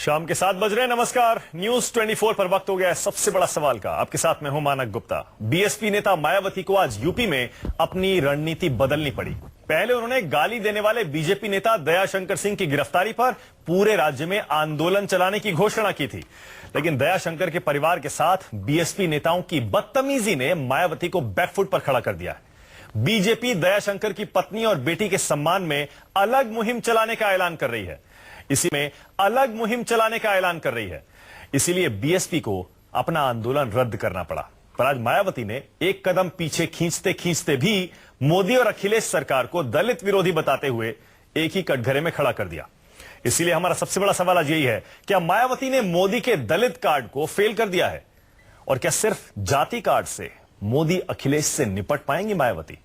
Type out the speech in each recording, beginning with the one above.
शाम के 7 बज रहे हैं। नमस्कार। न्यूज 24 पर वक्त हो गया है सबसे बड़ा सवाल का। आपके साथ मैं हूं मानक गुप्ता। बीएसपी नेता मायावती को आज यूपी में अपनी रणनीति बदलनी पड़ी। पहले उन्होंने गाली देने वाले बीजेपी नेता दयाशंकर सिंह की गिरफ्तारी पर पूरे राज्य में आंदोलन चलाने की घोषणा की थी, लेकिन दयाशंकर के परिवार के साथ बीएसपी नेताओं की बदतमीजी ने मायावती को बैकफुट पर खड़ा कर दिया है। बीजेपी दयाशंकर की पत्नी और बेटी के सम्मान में अलग मुहिम चलाने का ऐलान कर रही है। इसीलिए बीएसपी को अपना आंदोलन रद्द करना पड़ा। पर आज मायावती ने एक कदम पीछे खींचते खींचते भी मोदी और अखिलेश सरकार को दलित विरोधी बताते हुए एक ही कटघरे में खड़ा कर दिया। इसीलिए हमारा सबसे बड़ा सवाल आज यही है, क्या मायावती ने मोदी के दलित कार्ड को फेल कर दिया है? और क्या सिर्फ जाति कार्ड से मोदी अखिलेश से निपट पाएंगी मायावती?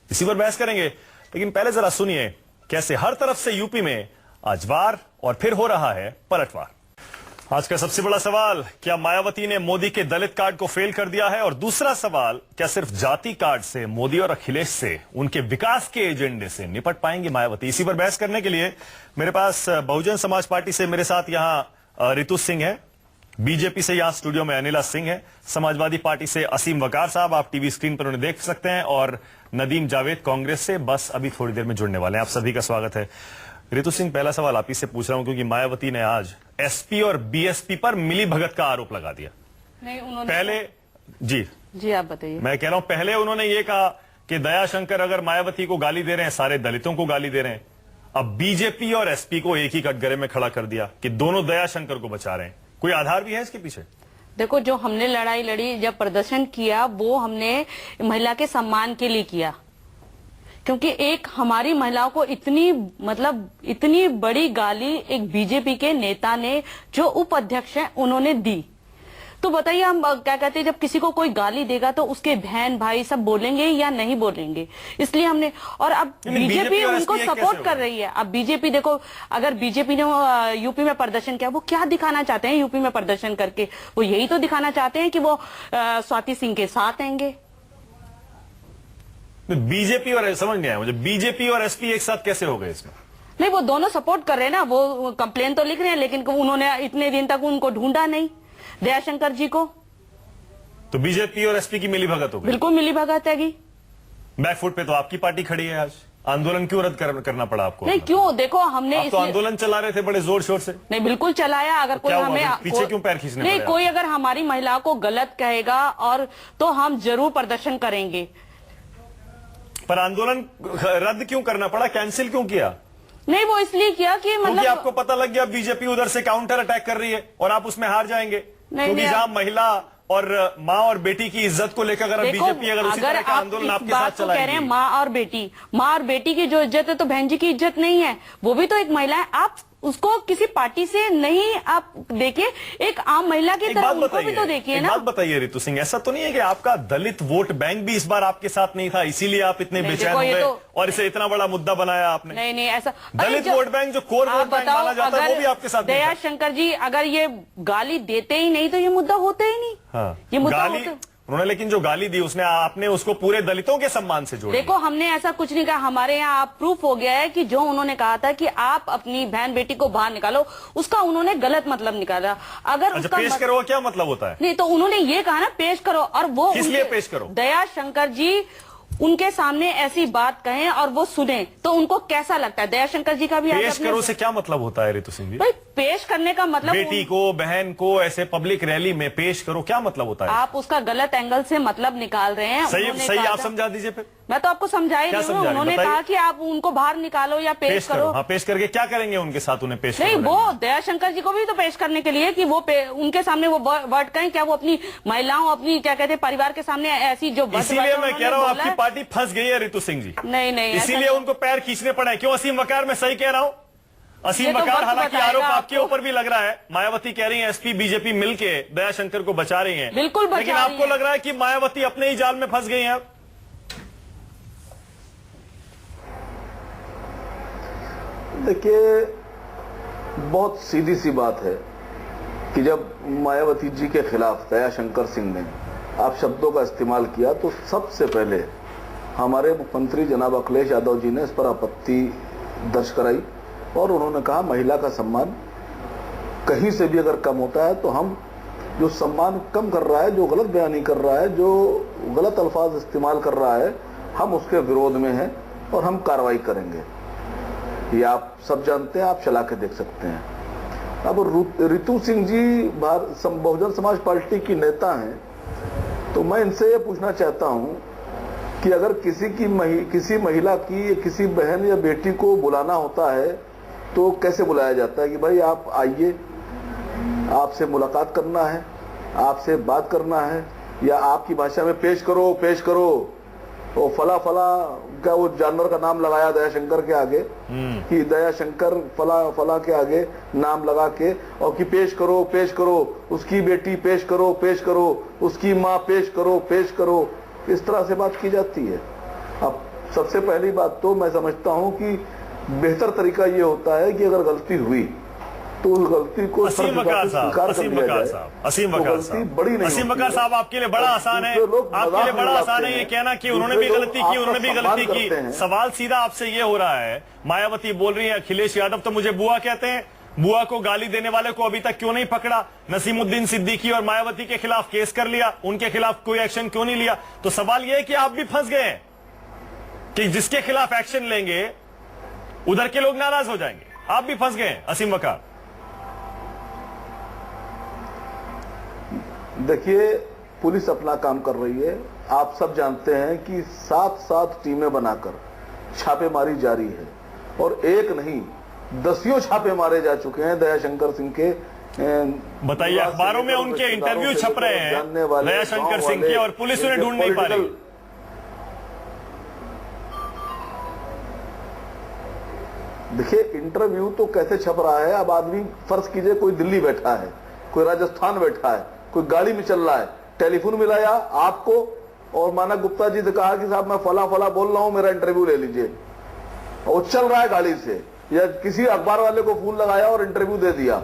इसी पर बहस करेंगे, लेकिन पहले जरा सुनिए कैसे हर तरफ से यूपी में आज वार और फिर हो रहा है पलटवार। आज का सबसे बड़ा सवाल, क्या मायावती ने मोदी के दलित कार्ड को फेल कर दिया है? और दूसरा सवाल, क्या सिर्फ जाति कार्ड से मोदी और अखिलेश से, उनके विकास के एजेंडे से निपट पाएंगे मायावती? इसी पर बहस करने के लिए मेरे पास बहुजन समाज पार्टी से मेरे साथ यहां रितु सिंह है, बीजेपी से यहां स्टूडियो में अनिला सिंह है, समाजवादी पार्टी से असीम वकार साहब, आप टीवी स्क्रीन पर उन्हें देख सकते हैं, और नदीम जावेद कांग्रेस से बस अभी थोड़ी देर में जुड़ने वाले हैं। आप सभी का स्वागत है। रितु सिंह, पहला सवाल आप ही से पूछ रहा हूं, क्योंकि मायावती ने आज एसपी और बीएसपी पर मिली भगत का आरोप लगा दिया। नहीं, उन्होंने पहले जी आप बताइए। मैं कह रहा हूं, पहले उन्होंने ये कहा कि दयाशंकर अगर मायावती को गाली दे रहे हैं, सारे दलितों को गाली दे रहे हैं। अब बीजेपी और एसपी को एक ही कटघरे में खड़ा कर दिया कि दोनों दयाशंकर को बचा रहे हैं। कोई आधार भी है इसके पीछे? देखो, जो हमने लड़ाई लड़ी, जब प्रदर्शन किया, वो हमने महिला के सम्मान के लिए किया, क्योंकि एक हमारी महिलाओं को इतनी बड़ी गाली एक बीजेपी के नेता ने, जो उपाध्यक्ष हैं, उन्होंने दी। तो बताइए, हम क्या कहते हैं, जब किसी को कोई गाली देगा तो उसके बहन भाई सब बोलेंगे या नहीं बोलेंगे? इसलिए हमने, और अब बीजेपी उनको सपोर्ट कर रही है। अब बीजेपी देखो, अगर बीजेपी ने यूपी में प्रदर्शन किया, वो क्या दिखाना चाहते हैं यूपी में प्रदर्शन करके? वो यही तो दिखाना चाहते हैं कि वो स्वाति सिंह के साथ आएंगे। बीजेपी और, समझ नहीं आया मुझे, बीजेपी और एसपी एक साथ कैसे हो गए इसमें? नहीं, वो दोनों सपोर्ट कर रहे हैं ना। वो कंप्लेन तो लिख रहे हैं, लेकिन उन्होंने इतने दिन तक उनको ढूंढा नहीं, दयाशंकर जी को। तो बीजेपी और एसपी की मिली भगत हो गई? बिल्कुल मिली भगत है। बैकफुट पे तो आपकी पार्टी खड़ी है। आज आंदोलन क्यों रद्द करना पड़ा आपको? नहीं, क्यों? देखो, हमने तो आंदोलन चला रहे थे बड़े जोर शोर से। नहीं, बिल्कुल चलाया। अगर कोई हमें पीछे क्यों पैर खींचने नहीं, कोई अगर हमारी महिला को गलत कहेगा और तो हम जरूर प्रदर्शन करेंगे। पर आंदोलन रद्द क्यों करना पड़ा, कैंसिल क्यों किया? नहीं, वो इसलिए किया कि क्योंकि आपको पता लग गया बीजेपी उधर से काउंटर अटैक कर रही है और आप उसमें हार जाएंगे। क्योंकि जहां महिला और माँ और बेटी की इज्जत को लेकर अगर बीजेपी उसी तरह का आंदोलन आपके साथ चलाएगी। कह रहे हैं माँ और बेटी की जो इज्जत है, तो बहन जी की इज्जत नहीं है। वो भी तो एक महिला है। आप उसको किसी पार्टी से नहीं, आप देखिए, एक आम महिला की तरह उनको भी तो देखिए ना। बात बताइए रितु सिंह, ऐसा तो नहीं है कि आपका दलित वोट बैंक भी इस बार आपके साथ नहीं था, इसीलिए आप इतने बेचैन हो गए और इसे इतना बड़ा मुद्दा बनाया आपने? नहीं, ऐसा दलित वोट बैंक, जो कोर वोट बैंक माना जाता है, वो भी आपके साथ? दयाशंकर जी अगर ये गाली देते ही नहीं तो ये मुद्दा होता ही नहीं। हाँ, ये मुद्दा उन्होंने, लेकिन जो गाली दी उसने, आपने उसको पूरे दलितों के सम्मान से जोड़ा। देखो, हमने ऐसा कुछ नहीं कहा। हमारे यहाँ प्रूफ हो गया है कि जो उन्होंने कहा था कि आप अपनी बहन बेटी को बाहर निकालो, उसका उन्होंने गलत मतलब निकाला। अगर उसका पेश करो क्या मतलब होता है? नहीं, तो उन्होंने ये कहा ना, पेश करो। और वो इसलिए पेश करो, दयाशंकर जी उनके सामने ऐसी बात कहें और वो सुने, तो उनको कैसा लगता है? दयाशंकर जी का भी पेश करो से क्या मतलब होता है रितु सिंह जी? भाई, पेश करने का मतलब, बेटी को, बहन को ऐसे पब्लिक रैली में पेश करो, क्या मतलब होता है? आप उसका गलत एंगल से मतलब निकाल रहे हैं। सही आप समझा दीजिए फिर। मैं तो आपको समझा ही रही हूँ। उन्होंने कहा कि आप उनको बाहर निकालो या पेश करो। हाँ, पेश करके क्या करेंगे उनके साथ? उन्हें पेश नहीं, वो दयाशंकर जी को भी तो पेश करने के लिए कि वो उनके सामने वो वर्ड कहें। क्या वो अपनी महिलाओं, अपनी क्या कहते हैं, परिवार के सामने ऐसी जो? इसीलिए मैं कह रहा हूँ आपकी पार्टी फंस गई है रितु सिंह जी। नहीं, इसीलिए उनको पैर खींचने पड़े। क्यों असीम वकार? मैं सही कह रहा हूँ? असीम वकार, हालांकि आरोप आपके ऊपर भी लग रहा है। मायावती कह रही है एसपी बीजेपी मिलके दयाशंकर को बचा रही है। बिल्कुल, लेकिन आपको लग रहा है कि मायावती अपने ही जाल में फंस गई है। देखिए, बहुत सीधी सी बात है कि जब मायावती जी के खिलाफ दयाशंकर सिंह ने आप शब्दों का इस्तेमाल किया, तो सबसे पहले हमारे मुख्यमंत्री जनाब अखिलेश यादव जी ने इस पर आपत्ति दर्ज कराई और उन्होंने कहा महिला का सम्मान कहीं से भी अगर कम होता है तो हम जो सम्मान कम कर रहा है, जो गलत बयानी कर रहा है, जो गलत अल्फाज इस्तेमाल कर रहा है, हम उसके विरोध में हैं और हम कार्रवाई करेंगे। ये आप सब जानते हैं, आप चला के देख सकते हैं। अब रितु सिंह जी बहुजन समाज पार्टी की नेता हैं, तो मैं इनसे ये पूछना चाहता हूं कि अगर किसी महिला की, किसी बहन या बेटी को बुलाना होता है तो कैसे बुलाया जाता है कि भाई आप आइए, आपसे मुलाकात करना है, आपसे बात करना है, या आपकी भाषा में पेश करो वो फला क्या वो जानवर का नाम लगाया दयाशंकर के आगे कि दयाशंकर फला के आगे नाम लगा के, और कि पेश करो उसकी बेटी, पेश करो उसकी माँ, पेश करो, इस तरह से बात की जाती है। अब सबसे पहली बात तो मैं समझता हूं कि बेहतर तरीका ये होता है कि अगर गलती हुई तो उस गलती को असीम वकार साहब, आपके लिए बड़ा आसान है, आपके लिए बड़ा आसान है ये कहना कि उन्होंने भी गलती की। सवाल सीधा आपसे ये हो रहा है, मायावती बोल रही है अखिलेश यादव तो मुझे बुआ कहते हैं, बुआ को गाली देने वाले को अभी तक क्यों नहीं पकड़ा? नसीमुद्दीन सिद्दीकी और मायावती के खिलाफ केस कर लिया, उनके खिलाफ कोई एक्शन क्यों नहीं लिया? तो सवाल यह है कि आप भी फंस गए हैं कि जिसके खिलाफ एक्शन लेंगे उधर के लोग नाराज हो जाएंगे। आप भी फंस गए हैं असीम वकार। देखिए, पुलिस अपना काम कर रही है। आप सब जानते हैं कि 7 टीमें बनाकर छापेमारी जारी है, और एक नहीं दसियों छापे मारे जा चुके हैं दयाशंकर सिंह के। बताइए, अखबारों में उनके इंटरव्यू छप रहे हैं दयाशंकर सिंह के, और पुलिस उन्हें ढूंढ नहीं पा रही। देखिए, इंटरव्यू तो कैसे छप रहा है। अब आदमी फर्ज कीजिए कोई दिल्ली बैठा है, कोई राजस्थान बैठा है, कोई गाड़ी में चल रहा है, टेलीफोन मिलाया आपको और मानक गुप्ता जी से कहा कि साहब मैं फला बोल रहा हूं, मेरा इंटरव्यू ले लीजिए, और चल रहा है गाड़ी से, या किसी अखबार वाले को फोन लगाया और इंटरव्यू दे दिया।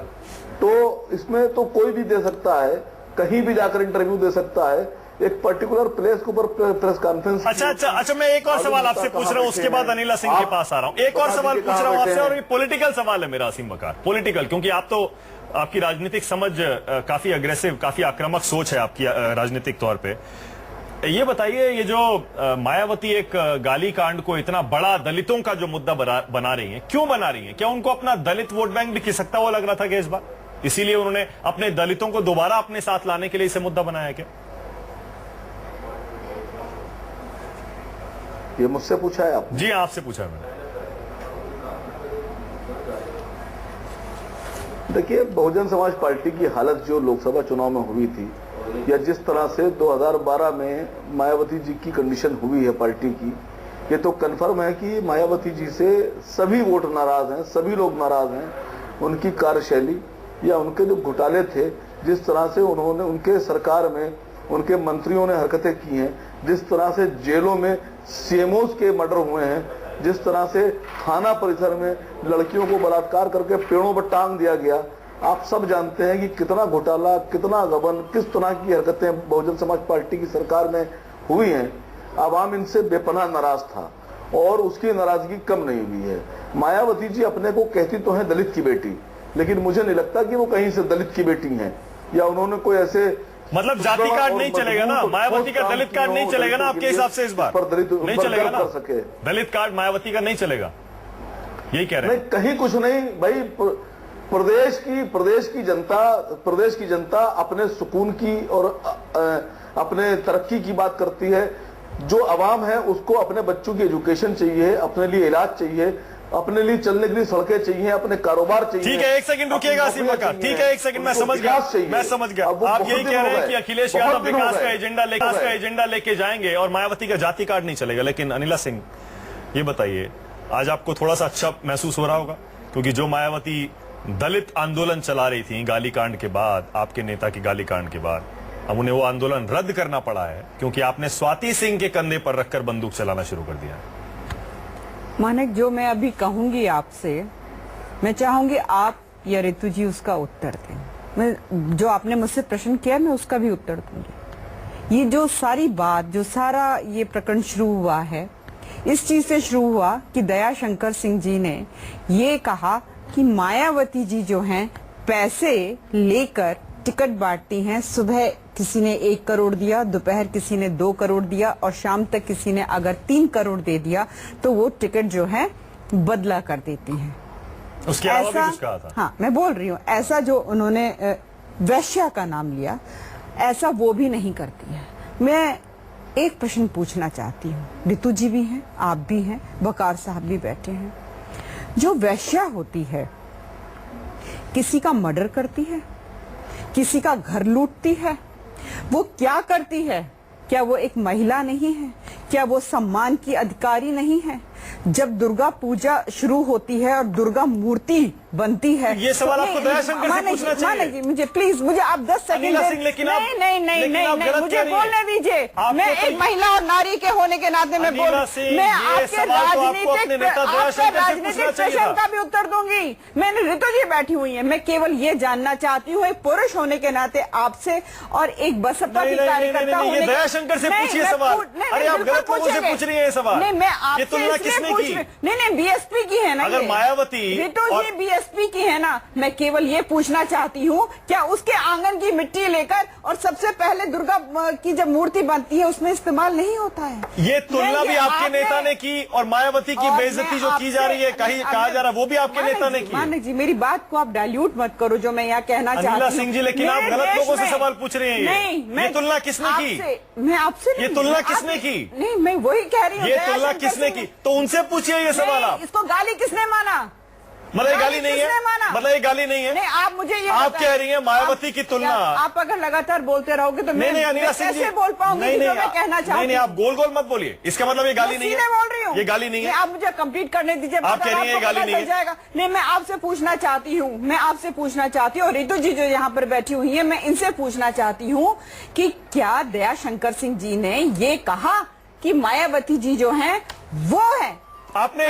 तो इसमें तो कोई भी दे सकता है, कहीं भी जाकर इंटरव्यू दे सकता है। एक पर्टिकुलर प्लेस के ऊपर प्रेस कॉन्फ्रेंस। अच्छा, मैं एक और सवाल आपसे पूछ रहा हूं, उसके बाद अनीला सिंह के पास आ रहा हूं। एक और सवाल पूछ रहा हूं आपसे, और ये पॉलिटिकल सवाल है मेरा असीम वकार, पॉलिटिकल, क्योंकि आपकी राजनीतिक समझ काफी अग्रेसिव, काफी आक्रामक सोच है आपकी राजनीतिक तौर पे। ये बताइए, ये जो मायावती एक गाली कांड को इतना बड़ा दलितों का जो मुद्दा बना रही है, क्यों बना रही है? क्या उनको अपना दलित वोट बैंक भी खिसकता हुआ लग रहा था क्या इस बार? इसीलिए उन्होंने अपने दलितों को दोबारा अपने साथ लाने के लिए इसे मुद्दा बनाया क्या? ये मुझसे पूछा है आपने? जी, आपसे पूछा है मैंने। देखिए, बहुजन समाज पार्टी की हालत जो लोकसभा चुनाव में हुई थी, या जिस तरह से 2012 में मायावती जी की कंडीशन हुई है पार्टी की, ये तो कन्फर्म है कि मायावती जी से सभी वोट नाराज हैं, सभी लोग नाराज हैं। उनकी कार्यशैली या उनके जो घोटाले थे, जिस तरह से उन्होंने उनके सरकार में उनके मंत्रियों ने हरकतें की हैं, जिस तरह से जेलों में सीएमओस के मर्डर हुए हैं, जिस तरह से थाना परिसर में लड़कियों को बलात्कार करके पेड़ों पर टांग दिया गया, आप सब जानते हैं कि कितना घोटाला, कितना गबन, किस तरह की हरकतें बहुजन समाज पार्टी की सरकार में हुई हैं। आवाम इनसे बेपनाह नाराज था और उसकी नाराजगी कम नहीं हुई है। मायावती जी अपने को कहती तो हैं दलित की बेटी, लेकिन मुझे नहीं लगता कि वो कहीं से दलित की बेटी हैं, या उन्होंने कोई ऐसे मतलब जाति कार्ड नहीं चलेगा ना, मायावती का दलित कार्ड नहीं चलेगा ना आपके हिसाब से इस बार? नहीं चलेगा ना, दलित कार्ड मायावती का नहीं चलेगा, यही कह रहे हैं? नहीं, कहीं कुछ नहीं भाई। प्रदेश की जनता अपने सुकून की और अपने तरक्की की बात करती है। जो अवाम है उसको अपने बच्चों की एजुकेशन चाहिए, अपने लिए इलाज चाहिए, अपने लिए चलने के लिए सड़कें चाहिए, अपने कारोबार चाहिए। ठीक है, एक सेकंड रुकिएगा असीम वकार, ठीक है, एक सेकंड, मैं समझ गया। आप यही कह रहे हैं कि अखिलेश यादव विकास का एजेंडा लेके जाएंगे और मायावती का जाति कार्ड नहीं चलेगा। लेकिन अनिला सिंह, ये बताइए, आज आपको थोड़ा सा अच्छा महसूस हो रहा होगा, क्योंकि जो मायावती दलित आंदोलन चला रही थी गाली कांड के बाद, आपके नेता की गाली कांड के बाद, अब उन्हें वो आंदोलन रद्द करना पड़ा है क्योंकि आपने स्वाति सिंह के कंधे पर रखकर बंदूक चलाना शुरू कर दिया है। मानक, जो मैं अभी कहूंगी आपसे, मैं चाहूंगी आप या रितु जी उसका उत्तर दें। मैं जो आपने मुझसे प्रश्न किया मैं उसका भी उत्तर दूंगी। ये जो सारी बात, जो सारा ये प्रकरण शुरू हुआ है, इस चीज से शुरू हुआ कि दयाशंकर सिंह जी ने ये कहा कि मायावती जी जो हैं पैसे लेकर टिकट बांटती हैं। सुबह किसी ने 1 करोड़ दिया, दोपहर किसी ने 2 करोड़ दिया और शाम तक किसी ने अगर 3 करोड़ दे दिया तो वो टिकट जो है बदला कर देती हैं। उसके अलावा भी कुछ कहा था? हाँ, मैं बोल रही हूँ, ऐसा जो उन्होंने वैश्या का नाम लिया, ऐसा वो भी नहीं करती है। मैं एक प्रश्न पूछना चाहती हूँ, रितु जी भी हैं, आप भी हैं, वकार साहब भी बैठे हैं। जो वैश्या होती है, किसी का मर्डर करती है, किसी का घर लूटती है, वो क्या करती है? क्या वो एक महिला नहीं है? क्या वो सम्मान की अधिकारी नहीं है? जब दुर्गा पूजा शुरू होती है और दुर्गा मूर्ति बनती है, ये सवाल आपको दयाशंकर से पूछना चाहिए। जी, मुझे प्लीज, मुझे आप 10 सेकंड अनिला सिंह, लेकिन आप मुझे बोलने दीजिए। मैं एक महिला और नारी के होने के नाते मैं आपके राजनीतिक प्रश्न का भी उत्तर दूंगी। मैंने रितु जी बैठी हुई है, मैं केवल ये जानना चाहती हूँ, एक पुरुष होने के नाते आपसे और एक बसपा की कार्यकर्ता होने, दयाशंकर से पूछिए सवाल। अरे आप गलत लोगों से पूछ रही है ये सवाल। नहीं, मैं आपसे नहीं, बीएसपी की है ना, अगर मायावती रितु जी बीएसपी की है ना, मैं केवल ये पूछना चाहती हूँ, क्या उसके आंगन की मिट्टी लेकर और सबसे पहले दुर्गा की जब मूर्ति बनती है उसमें इस्तेमाल नहीं होता है? ये तुलना भी आपके नेता ने की और मायावती की बेइज्जती जो की जा रही है, कहा जा रहा है, वो भी आपके नेता ने की। मानिक जी, मेरी बात को आप डाइल्यूट मत करो, जो मैं यहाँ कहना चाहती हूँ। अनिला सिंह जी, लेकिन आप गलत लोगों से सवाल पूछ रहे हैं। नहीं, ये तुलना किसने की? मैं आपसे ये तुलना किसने की? नहीं, मैं वही कह रही हूँ, ये तुलना किसने की? तो उनसे पूछिए ये सवाल आप। इसको गाली किसने माना? मतलब ये गाली नहीं है? मतलब ये गाली नहीं है? नहीं, आप मुझे ये आप कह रही हैं मायावती की तुलना। आप अगर लगातार बोलते रहोगे तो मैं अनिला सिंह जी कैसे बोल पाऊंगी जो मैं कहना चाहती हूँ? नहीं, आप गोल गोल मत बोलिए। इसका मतलब ये गाली नहीं है। बोल रही हूँ, ये गाली नहीं है। आप मुझे कंप्लीट करने दीजिए। आप कह रही हैं ये गाली नहीं है? जाएगा। नहीं, मैं आपसे पूछना चाहती हूँ, और रितु जी जो यहाँ पर बैठी हुई है, मैं इनसे पूछना चाहती हूँ कि क्या दयाशंकर सिंह जी ने ये कहा कि मायावती जी जो है वो है? आपने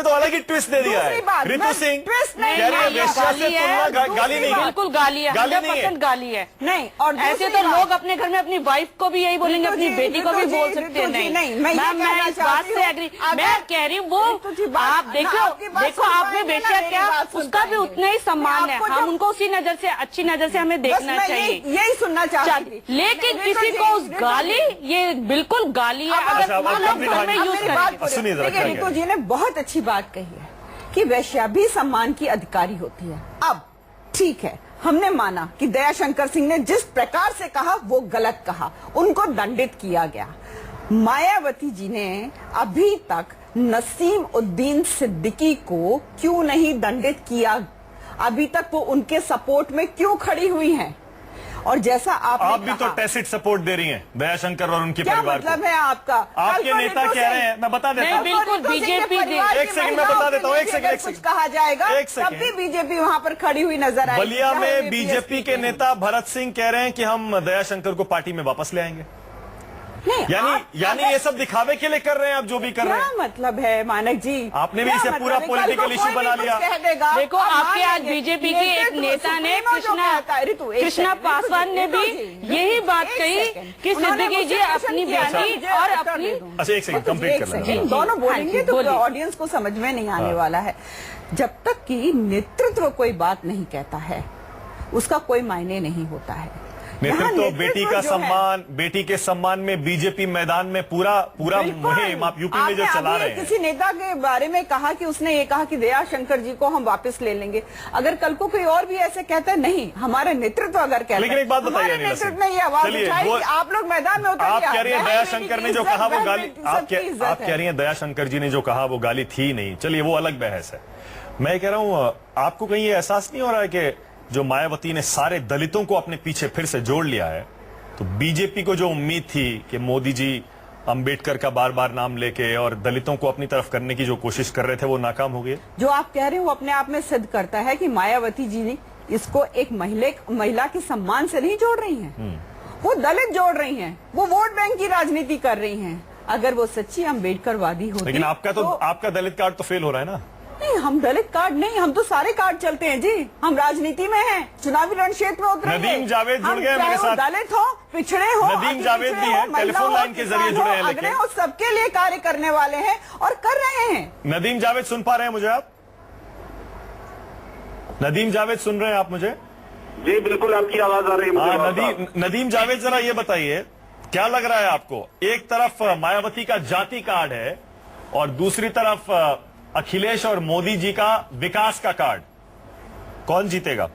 तो अलग ही ट्विस्ट दे दिया है। रितु सिंह कह रही है वेश्या से तुलना गाली नहीं है। बिल्कुल गाली है, 100% गाली है। नहीं, और ऐसे तो लोग अपने घर में अपनी वाइफ को भी यही बोलेंगे, अपनी बेटी को भी बोल सकते हैं। नहीं, मैं इस बात से एग्री। मैं कह रही हूँ वो आप देखो आपने बेचा क्या, उसका भी उतना ही सम्मान है। हम उनको उसी नजर से, अच्छी नजर से हमें देखना चाहिए। यही सुनना चाहती थी। लेकिन किसी को उस गाली, ये बिल्कुल गाली है। अगर लोग घर में यूज करेंगे। जी ने बहुत अच्छी बात कही है कि वैश्या भी सम्मान की अधिकारी होती है। अब ठीक है, हमने माना कि दयाशंकर सिंह ने जिस प्रकार से कहा वो गलत कहा, उनको दंडित किया गया। मायावती जी ने अभी तक नसीम उद्दीन सिद्दीकी को क्यों नहीं दंडित किया? अभी तक वो उनके सपोर्ट में क्यों खड़ी हुई हैं? और जैसा आप भी तो टैसिट सपोर्ट दे रही हैं दयाशंकर और उनके परिवार को। क्या मतलब है आपका? आपके नेता कह रहे हैं, मैं बता देता हूँ। बिल्कुल बीजेपी। एक सेकंड में बता देता हूँ, एक सेकंड। कुछ कहा जाएगा तब भी बीजेपी वहाँ पर खड़ी हुई नजर आई। बलिया में बीजेपी के नेता भरत सिंह कह रहे हैं कि हम दयाशंकर को पार्टी में वापस ले आएंगे। यानी ये सब दिखावे के लिए कर रहे हैं आप जो भी कर रहे हैं। क्या मतलब है मानक जी? आपने भी इसे पूरा पॉलिटिकल इशू बना लिया। देखो आपके आज बीजेपी के एक नेता ने, कृष्णा पासवान ने भी यही बात कही कि सिद्दीकी जी अपनी बेटी और अपनी। अच्छा, एक सेकंड कंप्लीट कर लें। दोनों बोलेंगे तो ऑडियंस को समझ में नहीं आने वाला है। जब तक कि नेतृत्व कोई बात नहीं कहता है, उसका कोई मायने नहीं होता है। नेतृत्व, बेटी का सम्मान, बेटी के सम्मान में बीजेपी मैदान में पूरा मुहिम आप यूपी में जो चला रहे हैं। किसी नेता के बारे में कहा कि उसने ये कहा कि दयाशंकर जी को हम वापस ले लेंगे। अगर कल को कोई और भी ऐसे कहता है, नहीं हमारे नेतृत्व अगर कहता है, लेकिन एक बात बताइए, नेतृत्व ने ये आवाज उठाई कि आप लोग मैदान में उतरिए। आप कह रही है दयाशंकर ने जो कहा वो गाली, आप कह रही है दयाशंकर जी ने जो कहा वो गाली थी नहीं। चलिए वो अलग बहस है। मैं कह रहा हूँ आपको कहीं ये एहसास नहीं हो रहा है कि जो मायावती ने सारे दलितों को अपने पीछे फिर से जोड़ लिया है, तो बीजेपी को जो उम्मीद थी कि मोदी जी अंबेडकर का बार बार नाम लेके और दलितों को अपनी तरफ करने की जो कोशिश कर रहे थे वो नाकाम हो गई। जो आप कह रहे हैं वो अपने आप में सिद्ध करता है कि मायावती जी ने इसको एक महिला के सम्मान से नहीं जोड़ रही हैं, वो दलित जोड़ रही हैं, वो वोट बैंक की राजनीति कर रही हैं। अगर वो सच्ची अंबेडकरवादी होती, लेकिन आपका दलित कार्ड तो फेल हो रहा है ना। नहीं, हम दलित कार्ड नहीं, हम तो सारे कार्ड चलते हैं जी। हम राजनीति में हैं, चुनावी रण क्षेत्र में उतरेंगे। नदीम जावेद जुड़ गए मेरे साथ। दलित हो, पिछड़े हो, नदीम जावेद भी हैं, टेलीफोन लाइन के जरिए जुड़े हैं, लेकिन सबके लिए कार्य करने वाले हैं और कर रहे हैं। नदीम जावेद सुन पा रहे हैं मुझे आप? नदीम जावेद सुन रहे हैं आप मुझे? जी बिल्कुल, आपकी आवाज आ रही है मुझे। नदीम जावेद, जरा ये बताइए क्या लग रहा है आपको? एक तरफ मायावती का जाति कार्ड है और दूसरी तरफ अखिलेश और मोदी जी का विकास का कार्ड, कौन जीतेगा?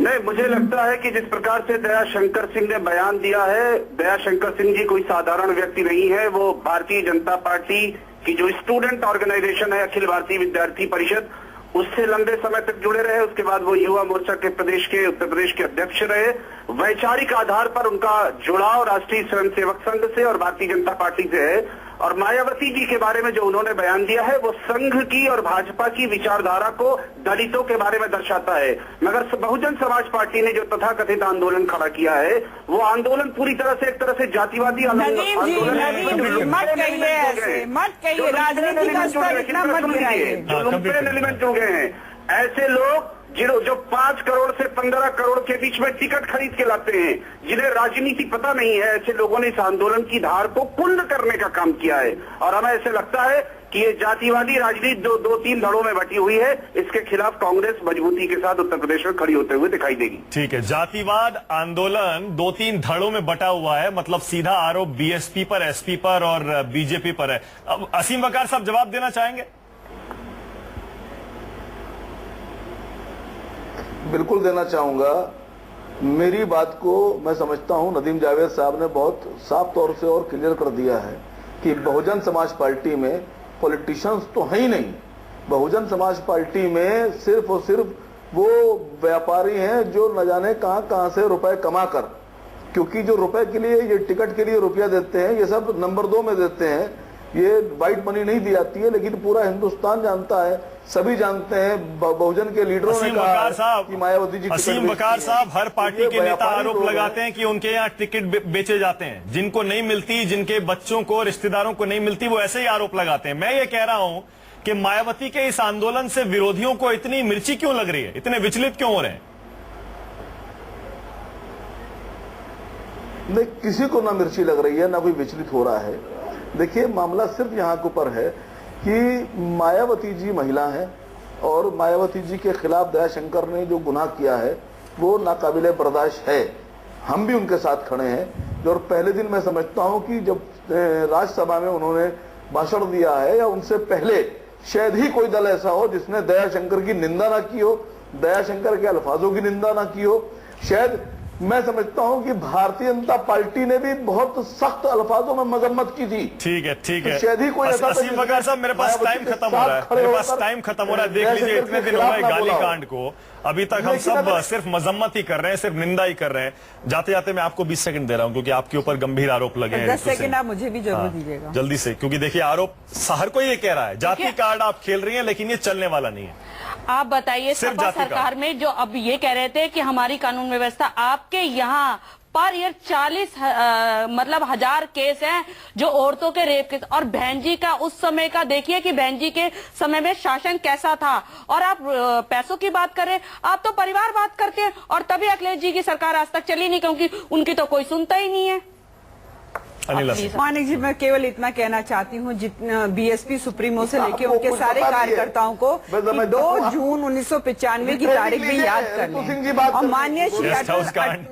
नहीं, मुझे लगता है कि जिस प्रकार से दयाशंकर सिंह ने बयान दिया है, दयाशंकर सिंह जी कोई साधारण व्यक्ति नहीं है। वो भारतीय जनता पार्टी की जो स्टूडेंट ऑर्गेनाइजेशन है, अखिल भारतीय विद्यार्थी परिषद, उससे लंबे समय तक जुड़े रहे। उसके बाद वो युवा मोर्चा के उत्तर प्रदेश के अध्यक्ष रहे। वैचारिक आधार पर उनका जुड़ाव राष्ट्रीय स्वयंसेवक संघ से और भारतीय जनता पार्टी से है। और मायावती जी के बारे में जो उन्होंने बयान दिया है, वो संघ की और भाजपा की विचारधारा को दलितों के बारे में दर्शाता है। मगर बहुजन समाज पार्टी ने जो तथाकथित आंदोलन खड़ा किया है, वो आंदोलन पूरी तरह से एक तरह से जातिवादी नदीम जी, मत कहिए ऐसे, मत कहिए, राजनीति का स्तर इतना मत गिराइए। जो लुम्पेन एलिमेंट जुड़ गए हैं, ऐसे लोग जो 5 करोड़ से 15 करोड़ के बीच में टिकट खरीद के लाते हैं, जिन्हें राजनीति पता नहीं है, ऐसे लोगों ने इस आंदोलन की धार को कुंद करने का काम किया है। और हमें ऐसे लगता है कि ये जातिवादी राजनीति जो 2-3 धड़ों में बटी हुई है, इसके खिलाफ कांग्रेस मजबूती के साथ उत्तर प्रदेश में खड़ी होते हुए दिखाई देगी। ठीक है, जातिवाद आंदोलन 2-3 धड़ों में बटा हुआ है, मतलब सीधा आरोप बीएसपी पर, एसपी पर और बीजेपी पर है। अब असीम वकार साहब जवाब देना चाहेंगे? बिल्कुल देना चाहूंगा। मेरी बात को मैं समझता हूं नदीम जावेद साहब ने बहुत साफ तौर से और क्लियर कर दिया है कि बहुजन समाज पार्टी में पॉलिटिशियंस तो है ही नहीं। बहुजन समाज पार्टी में सिर्फ और सिर्फ वो व्यापारी हैं जो न जाने कहां से रुपए कमा कर, क्योंकि जो रुपए के लिए, ये टिकट के लिए रुपया देते हैं, ये सब नंबर 2 में देते हैं। ये व्हाइट मनी नहीं दी जाती है, लेकिन पूरा हिंदुस्तान जानता है, सभी जानते हैं। बहुजन के लीडरों ने कहा कि मायावती जी, असीम वकार साहब, हर पार्टी के नेता आरोप लगाते हैं कि उनके यहाँ टिकट बेचे जाते हैं, जिनको नहीं मिलती, जिनके बच्चों को, रिश्तेदारों को नहीं मिलती, वो ऐसे ही आरोप लगाते हैं। मैं ये कह रहा हूं कि मायावती के इस आंदोलन से विरोधियों को इतनी मिर्ची क्यों लग रही है, इतने विचलित क्यों हो रहे हैं? नहीं, किसी को ना मिर्ची लग रही है, ना कोई विचलित हो रहा है। देखिए, मामला सिर्फ यहाँ के ऊपर है कि मायावती जी महिला हैं और मायावती जी के खिलाफ दयाशंकर ने जो गुनाह किया है वो नाकाबिले बर्दाश्त है। हम भी उनके साथ खड़े हैं। और पहले दिन मैं समझता हूं कि जब राज्यसभा में उन्होंने भाषण दिया है, या उनसे पहले शायद ही कोई दल ऐसा हो जिसने दयाशंकर की निंदा ना की हो, दयाशंकर के अल्फाजों की निंदा ना की हो। शायद मैं समझता हूं कि भारतीय जनता पार्टी ने भी बहुत सख्त अल्फाजों में मजम्मत की थी। ठीक है, ठीक है। शायद ही कोई ऐसा असीम वकार साहब, मेरे पास टाइम खत्म हो रहा है, मेरे पास टाइम खत्म हो रहा है। देख लीजिए, इतने दिन हो गए गाली कांड को, अभी तक हम सब सिर्फ मजम्मत ही कर रहे हैं, सिर्फ निंदा ही कर रहे हैं। जाते जाते मैं आपको 20 सेकंड दे रहा हूं, क्योंकि आपके ऊपर गंभीर आरोप लगे हैं। 10 सेकंड आप मुझे भी जरूर दीजिएगा, जल्दी से, क्योंकि देखिए आरोप हर कोई ये कह रहा है, जाति कार्ड आप खेल रही हैं, लेकिन ये चलने वाला नहीं है। आप बताइए, सिर्फ सपा सरकार में जो अब ये कह रहे थे कि हमारी कानून व्यवस्था, आपके यहाँ पर ईयर 40 मतलब 1000 केस हैं जो औरतों के रेप के, और बहन जी का उस समय का देखिए कि बहन जी के समय में शासन कैसा था। और आप पैसों की बात करें, आप तो परिवार बात करते हैं, और तभी अखिलेश जी की सरकार आज तक चली नहीं, क्योंकि उनकी तो कोई सुनता ही नहीं है। मानिक जी, मैं केवल इतना कहना चाहती हूँ, जितना बीएसपी सुप्रीमो से लेके उनके सारे कार्यकर्ताओं को 2 जून 1995 की तारीख भी याद कर लें। और माननीय श्री गेस्ट हाउस कांड,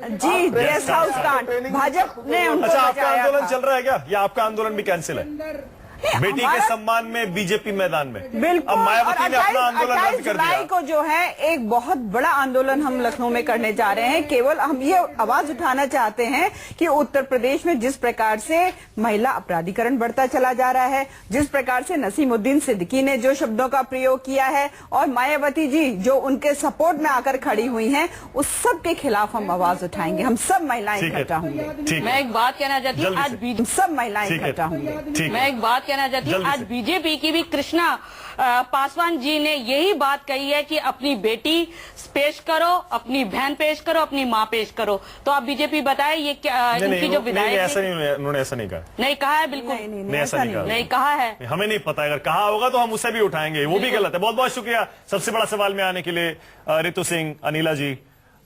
भाजपा ने उनको अच्छा, आपका बचाया आंदोलन था। चल रहा है क्या, या आपका आंदोलन भी कैंसिल है? बेटी के सम्मान में बीजेपी मैदान में। बिल्कुल। अब मायावती ने अपना आंदोलन रद्द 28 कर दिया। जुलाई को जो है एक बहुत बड़ा आंदोलन हम लखनऊ में करने जा रहे हैं। केवल हम ये आवाज उठाना चाहते हैं कि उत्तर प्रदेश में जिस प्रकार से महिला अपराधीकरण बढ़ता चला जा रहा है, जिस प्रकार से नसीमुद्दीन सिद्दीकी ने जो शब्दों का प्रयोग किया है, और मायावती जी जो उनके सपोर्ट में आकर खड़ी हुई हैं, उस सब के खिलाफ हम आवाज उठाएंगे। हम सब महिलाएं इकट्ठा होंगे। मैं एक बात कहना चाहती हूँ, आज हम सब महिलाएं इकट्ठा होंगे। मैं एक बात कहना चाहती हूँ, आज बीजेपी की भी कृष्णा पासवान जी ने यही बात कही है कि अपनी बेटी पेश करो, अपनी बहन पेश करो, अपनी माँ पेश करो। तो आप बीजेपी बताएं, ये क्या इनकी जो विधायक, ऐसा नहीं, उन्होंने ऐसा नहीं कहा। नहीं कहा है, बिल्कुल नहीं, ऐसा नहीं कहा, नहीं कहा है। हमें नहीं पता, अगर कहा होगा तो हम उसे भी उठाएंगे, वो भी गलत है। बहुत बहुत शुक्रिया सबसे बड़ा सवाल में आने के लिए, रितु सिंह, अनिला जी,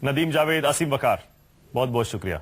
नदीम जावेद, असीम वकार, बहुत बहुत शुक्रिया।